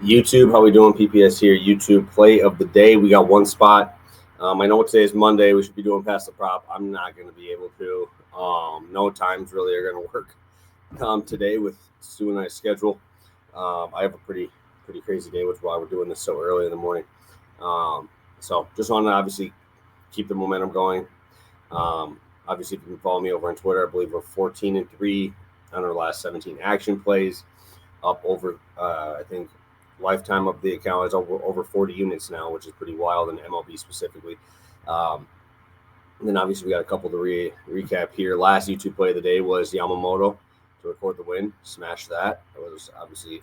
YouTube, how we doing? PPS here. YouTube play of the day. We got one spot. I know today is Monday. We should be doing past the prop. I'm not going to be able to. No times really are going to work today with Stu and I's schedule. I have a pretty crazy day, which is why we're doing this so early in the morning. So just want to obviously keep the momentum going. Obviously, if you can follow me over on Twitter, I believe we're 14-3 on our last 17 action plays, up over I think lifetime of the account is over 40 units now, which is pretty wild in MLB specifically. And then obviously we got a couple to recap here. Last YouTube play of the day was Yamamoto to record the win. Smashed that. It was obviously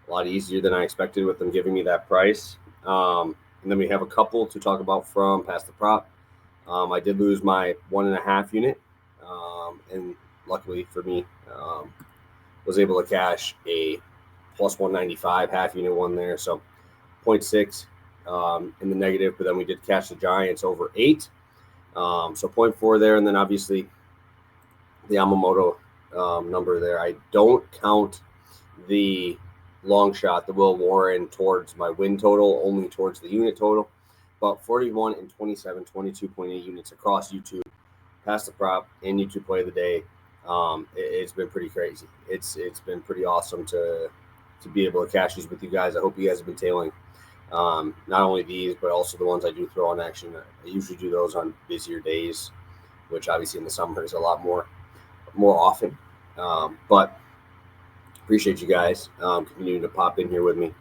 a lot easier than I expected with them giving me that price. And then we have a couple to talk about from past the prop. I did lose my 1.5 unit, and luckily for me, was able to cash a plus 195 half unit one there, so 0.6 in the negative, but then we did cash the Giants over 8, so 0.4 there, and then obviously the Yamamoto number there. I don't count the long shot, the Will Warren, towards my win total, only towards the unit total, but 41 and 27, 22.8 units across YouTube, past the prop, and YouTube play of the day. It's been pretty crazy. It's been pretty awesome to be able to cash these with you guys. I hope you guys have been tailing not only these, but also the ones I do throw on action. I usually do those on busier days, which obviously in the summer is a lot more often. But appreciate you guys continuing to pop in here with me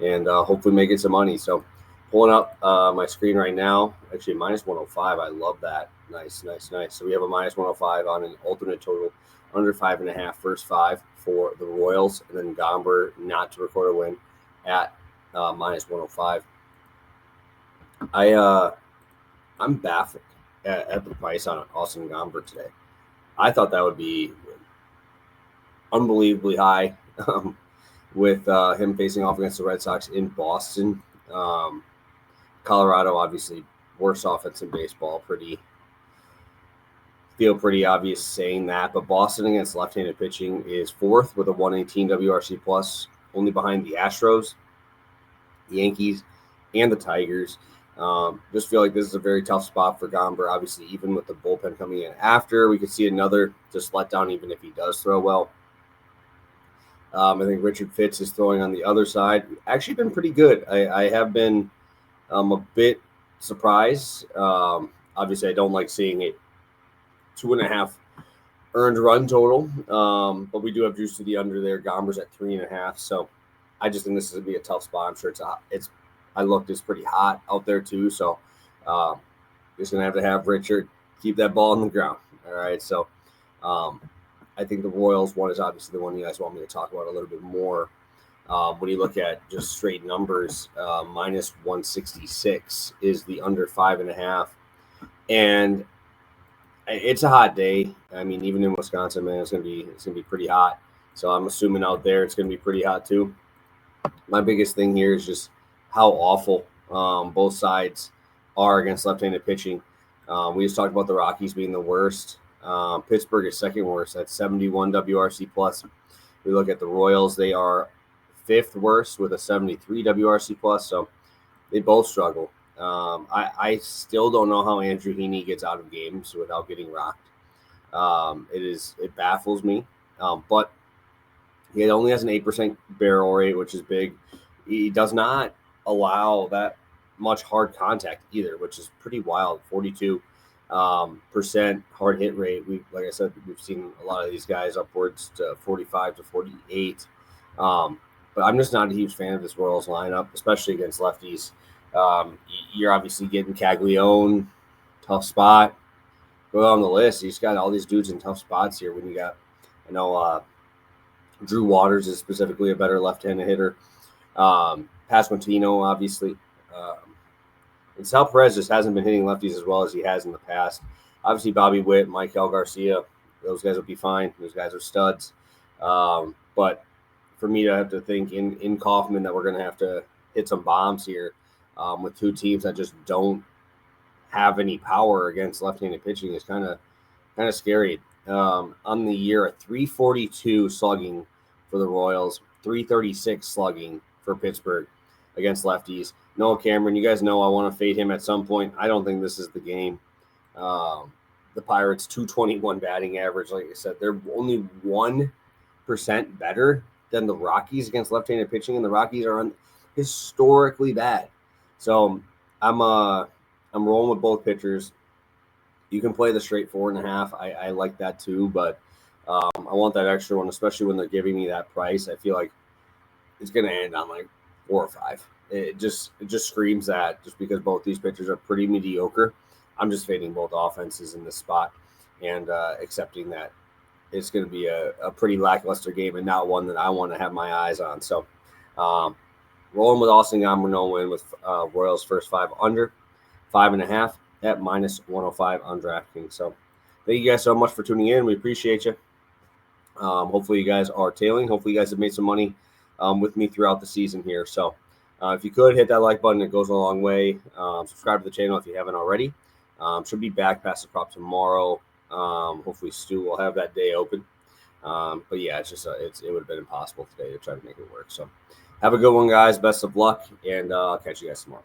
and hopefully making some money. So pulling up my screen right now, actually minus 105. I love that. Nice. So we have a minus 105 on an alternate total under 5.5, first 5 for the Royals, and then Gomber not to record a win at minus 105. I'm baffled at the price on Austin Gomber today. I thought that would be unbelievably high with him facing off against the Red Sox in Boston. Colorado, obviously, worst offense in baseball. Feel pretty obvious saying that, but Boston against left-handed pitching is 4th with a 118 WRC plus, only behind the Astros, the Yankees, and the Tigers. Just feel like this is a very tough spot for Gomber. Obviously, even with the bullpen coming in after, we could see another just letdown, even if he does throw well. I think Richard Fitz is throwing on the other side. Actually been pretty good. I have been a bit surprised. Obviously, I don't like seeing it 2.5 earned run total, but we do have juice to the under there. Gomber's at 3.5, so I just think this is gonna be a tough spot. I'm sure it's pretty hot out there too, so just gonna have to have Richard keep that ball on the ground. All right, so I think the Royals one is obviously the one you guys want me to talk about a little bit more. When you look at just straight numbers, minus 166 is the under 5.5, and it's a hot day. I mean, even in Wisconsin, man, it's gonna be pretty hot. So I'm assuming out there it's gonna be pretty hot too. My biggest thing here is just how awful both sides are against left-handed pitching. We just talked about the Rockies being the worst. Pittsburgh is second worst at 71 WRC plus. We look at the Royals; they are 5th worst with a 73 WRC plus. So they both struggle. I still don't know how Andrew Heaney gets out of games without getting rocked. It baffles me. But he only has an 8% barrel rate, which is big. He does not allow that much hard contact either, which is pretty wild. 42% hard hit rate. Like I said, we've seen a lot of these guys upwards to 45 to 48. But I'm just not a huge fan of this Royals lineup, especially against lefties. You're obviously getting Caglione, tough spot. Go on the list. You just got all these dudes in tough spots here. When you got, Drew Waters is specifically a better left-handed hitter. Pasquantino, obviously. And Sal Perez just hasn't been hitting lefties as well as he has in the past. Obviously, Bobby Witt, Michael Garcia, those guys will be fine. Those guys are studs. But for me to have to think in Kaufman that we're going to have to hit some bombs here with two teams that just don't have any power against left-handed pitching is kind of scary. On the year, a 342 slugging for the Royals, 336 slugging for Pittsburgh against lefties. Noah Cameron, you guys know I want to fade him at some point. I don't think this is the game. The Pirates 221 batting average, like I said, they're only 1% better than the Rockies against left-handed pitching, and the Rockies are historically bad. So I'm rolling with both pitchers. You can play the straight 4.5. I like that too, but I want that extra one, especially when they're giving me that price. I feel like it's going to end on like 4 or 5. It just screams that, just because both these pitchers are pretty mediocre. I'm just fading both offenses in this spot and accepting that it's going to be a pretty lackluster game and not one that I want to have my eyes on. So rolling with Austin Gomber, no win with Royals first 5 under 5.5 at -105 on DraftKings. So thank you guys so much for tuning in. We appreciate you. Hopefully you guys are tailing. Hopefully you guys have made some money with me throughout the season here. So if you could hit that like button, it goes a long way. Subscribe to the channel if you haven't already. Should be back past the prop tomorrow. Hopefully Stu will have that day open. But yeah, it's just it would have been impossible today to try to make it work. So have a good one, guys. Best of luck, and I'll catch you guys tomorrow.